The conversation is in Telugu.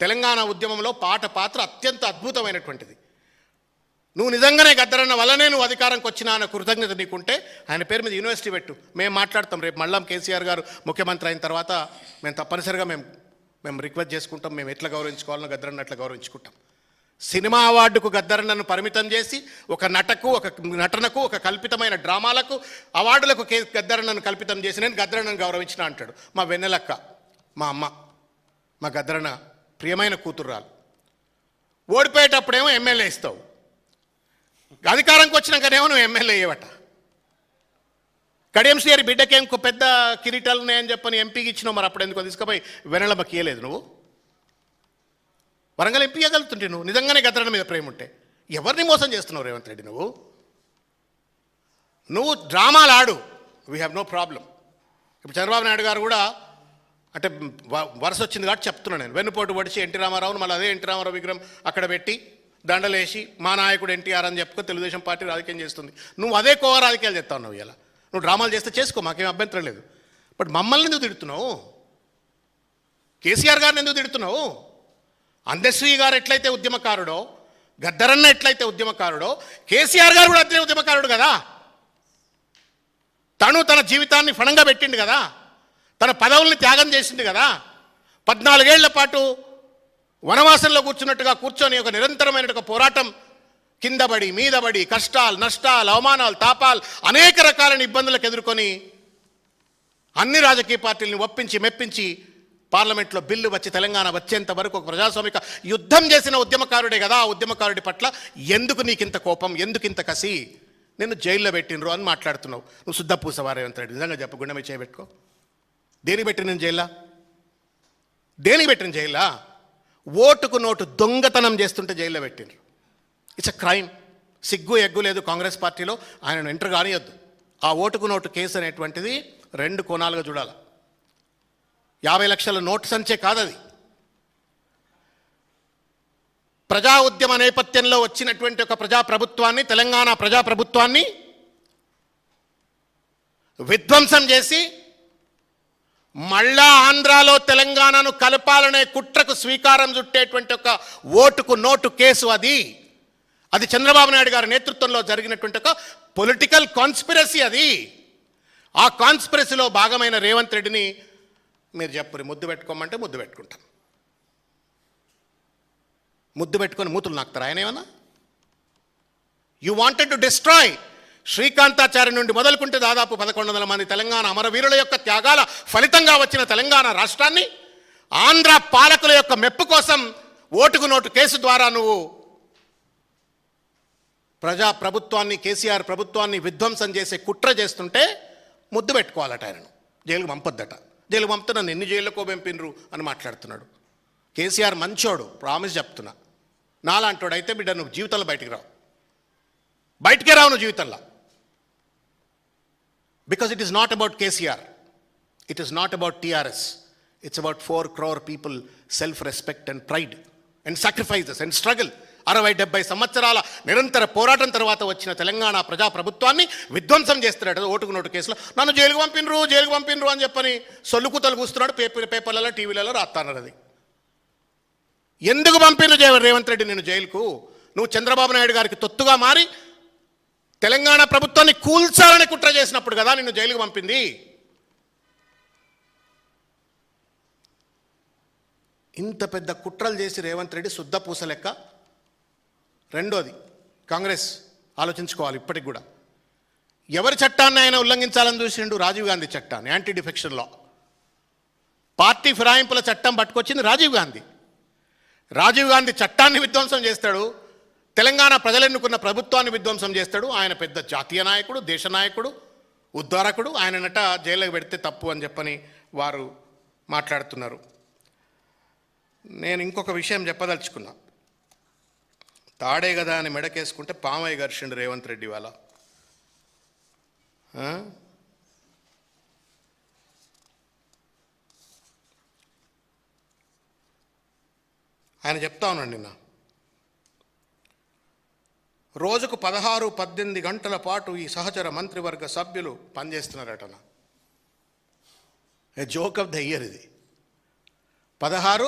తెలంగాణ ఉద్యమంలో పాత్ర అత్యంత అద్భుతమైనటువంటిది. నువ్వు నిజంగానే గద్దరన్న వల్లనే నువ్వు అధికారంకి వచ్చినా అన్న కృతజ్ఞత నీకుంటే ఆయన పేరు మీద యూనివర్సిటీ పెట్టు. మేము మాట్లాడతాం. రేపు మళ్ళా కేసీఆర్ గారు ముఖ్యమంత్రి అయిన తర్వాత మేము తప్పనిసరిగా మేము రిక్వెస్ట్ చేసుకుంటాం. మేము ఎట్లా గౌరవించుకోవాలో గద్దరన్న అట్లా గౌరవించుకుంటాం. సినిమా అవార్డుకు గద్దరన్నను పరిమితం చేసి ఒక నటనకు ఒక కల్పితమైన డ్రామాలకు అవార్డులకు గద్దరన్నను కల్పితం చేసి నేను గద్దరన్నను గౌరవించిన అంటాడు. మా వెన్నెలక్క, మా అమ్మ, మా గద్దరన్న ప్రియమైన కూతుర్రాలు. ఓడిపోయేటప్పుడేమో ఎమ్మెల్యే ఇస్తావు, అధికారంకి వచ్చినాకనేమో నువ్వు ఎమ్మెల్యే అయ్యేవట. కడియం శ్రీహరి బిడ్డకేం పెద్ద కిరీటాలు ఉన్నాయని చెప్పని ఎంపీకి ఇచ్చినావు. మరి అప్పుడు ఎందుకో తీసుకుపోయి వెనలమ్మకి ఇయ్యలేదు. నువ్వు వరంగల్ ఎంపీ ఇవ్వగలుగుతుంటే నువ్వు నిజంగానే గద్దరన్న మీద ప్రేమ ఉంటే. ఎవరిని మోసం చేస్తున్నావు రేవంత్ రెడ్డి? నువ్వు డ్రామాలు ఆడు, వీ హ్యావ్ నో ప్రాబ్లం. ఇప్పుడు చంద్రబాబు నాయుడు గారు కూడా అంటే వరుస వచ్చింది కాబట్టి చెప్తున్నాను నేను. వెన్నుపోటు పడిచి ఎన్టీ రామారావును మళ్ళీ అదే ఎన్టీ రామారావు విగ్రహం అక్కడ పెట్టి దండలేసి మా నాయకుడు ఎన్టీఆర్ అని చెప్పుకో తెలుగుదేశం పార్టీ రాజకీయం చేస్తుంది. నువ్వు అదే కోవ రాజకీయాలు చేస్తా ఉన్నావు. ఇలా నువ్వు డ్రామాలు చేస్తే చేసుకో, మాకేం అభ్యంతరం లేదు. బట్ మమ్మల్ని ఎందుకు తిడుతున్నావు? కేసీఆర్ గారిని ఎందుకు తిడుతున్నావు? అందశ్రీ గారు ఎట్లయితే ఉద్యమకారుడో, గద్దరన్న ఎట్లయితే ఉద్యమకారుడో, కేసీఆర్ గారు కూడా అదే ఉద్యమకారుడు కదా. తన జీవితాన్ని ఫణంగా పెట్టిండు కదా, తన పదవుల్ని త్యాగం చేసిండు కదా. 14 ఏళ్ల పాటు వనవాసంలో కూర్చొని ఒక నిరంతరమైన ఒక పోరాటం, కిందబడి మీదబడి కష్టాలు నష్టాలు అవమానాలు తాపాలు అనేక రకాలైన ఇబ్బందులకు ఎదుర్కొని అన్ని రాజకీయ పార్టీలను ఒప్పించి మెప్పించి పార్లమెంట్లో బిల్లు వచ్చి తెలంగాణ వచ్చేంత వరకు ఒక ప్రజాస్వామిక యుద్ధం చేసిన ఉద్యమకారుడే కదా. ఆ ఉద్యమకారుడి పట్ల ఎందుకు నీకింత కోపం, ఎందుకు ఇంత కసి? నిన్ను జైల్లో పెట్టినరు అని మాట్లాడుతున్నావు. నువ్వు శుద్ధ పూసవారే అంటాడు. నిజంగా చెప్పు, గుండె మీద చేయబెట్టుకో. దేనికి పెట్టిన నేను జైల్లో? దేనికి పెట్టిన జైల్లో? ఓటుకు నోటు దొంగతనం చేస్తుంటే జైల్లో పెట్టినరు. It's a crime. సిగ్గు ఎగ్గు లేదు కాంగ్రెస్ పార్టీలో. ఆయనను ఎంటర్ కానియొద్దు. ఆ ఓటుకు నోటు కేసు అనేటువంటిది 2 కోణాలుగా చూడాలి. 50 లక్షల నోటు సంచే కాదది. ప్రజా ఉద్యమ నేపథ్యంలో వచ్చినటువంటి ఒక ప్రజాప్రభుత్వాన్ని, తెలంగాణ ప్రజాప్రభుత్వాన్ని విధ్వంసం చేసి మళ్ళా ఆంధ్రాలో తెలంగాణను కలపాలనే కుట్రకు స్వీకారం చుట్టేటువంటి ఒక ఓటుకు నోటు కేసు అది చంద్రబాబు నాయుడు గారి నేతృత్వంలో జరిగినటువంటి ఒక పొలిటికల్ కాన్స్పిరసీ. ఆ కాన్స్పిరసీలో భాగమైన రేవంత్ రెడ్డిని మీరు చెప్పరు ముద్దు పెట్టుకోమంటే ముద్దు పెట్టుకుంటాం. ముద్దు పెట్టుకొని మూతులు నాకుతారు. ఆయన ఏమన్నా you wanted to destroy Srikanthachari నుండి మొదలుకుంటే దాదాపు 1100 మంది తెలంగాణ అమరవీరుల యొక్క త్యాగాల ఫలితంగా వచ్చిన తెలంగాణ రాష్ట్రాన్ని ఆంధ్ర పాలకుల యొక్క మెప్పు కోసం ఓటుకు నోటు కేసు ద్వారా నువ్వు ప్రభుత్వాన్ని, కేసీఆర్ ప్రభుత్వాన్ని విధ్వంసం చేసే కుట్ర చేస్తుంటే ముద్దు పెట్టుకోవాలట. ఆయనను జైలుకు పంపొద్దట. జైలుకు పంపితే నన్ను ఎన్ని జైళ్ళకో పంపినరు అని మాట్లాడుతున్నాడు. కేసీఆర్ మంచోడు, ప్రామిస్ చెప్తున్నా. నాలాంటోడు అయితే బిడ్డ నువ్వు జీవితంలో బయటికే రావు నువ్వు జీవితంలో. Because it is not about KCR, it is not about TRS, it's about 4 crore people, self-respect and pride and sacrifices and struggle. 60-70 సంవత్సరాల నిరంతర పోరాటం తర్వాత వచ్చిన తెలంగాణ ప్రజాప్రభుత్వాన్ని విధ్వంసం చేస్తున్నాడు ఓటుకు నోటు కేసులో. నన్ను జైలుకు పంపినరు అని చెప్పని సొల్లుకు తలుగుస్తున్నాడు. పేపర్లలో టీవీలలో రాస్తున్నారు. అది ఎందుకు పంపినరు రేవంత్ రెడ్డి నేను జైలుకు? నువ్వు చంద్రబాబు నాయుడు గారికి తొత్తుగా మారి తెలంగాణ ప్రభుత్వాన్ని కూల్చాలని కుట్ర చేసినప్పుడు కదా నిన్ను జైలుకు పంపింది. ఇంత పెద్ద కుట్రలు చేసి రేవంత్ రెడ్డి శుద్ధ పూస లెక్క. రెండోది, కాంగ్రెస్ ఆలోచించుకోవాలి ఇప్పటికి కూడా. ఎవరి చట్టాన్ని ఆయన ఉల్లంఘించాలని చూసిండు? రాజీవ్ గాంధీ చట్టాన్ని, యాంటీ డిఫెక్షన్ లా. పార్టీ ఫిరాయింపుల చట్టం పట్టుకొచ్చింది రాజీవ్ గాంధీ చట్టాన్ని విధ్వంసం చేస్తాడు. తెలంగాణ ప్రజలు ఎన్నుకున్న ప్రభుత్వాన్ని విధ్వంసం చేస్తాడు. ఆయన పెద్ద జాతీయ నాయకుడు, దేశ నాయకుడు, ఉద్ధారకుడు. ఆయననట జైలుకి పెడితే తప్పు అని చెప్పని వారు మాట్లాడుతున్నారు. నేను ఇంకొక విషయం చెప్పదలుచుకున్నా. తాడే కదా అని మెడకేసుకుంటే పామయ్య ఘర్షిండు రేవంత్ రెడ్డి వాళ్ళ. ఆయన చెప్తా ఉన్నాడు నిన్న, రోజుకు 16-18 గంటల పాటు ఈ సహచర మంత్రివర్గ సభ్యులు పనిచేస్తున్నారటనా. A joke of the year ఇది. 16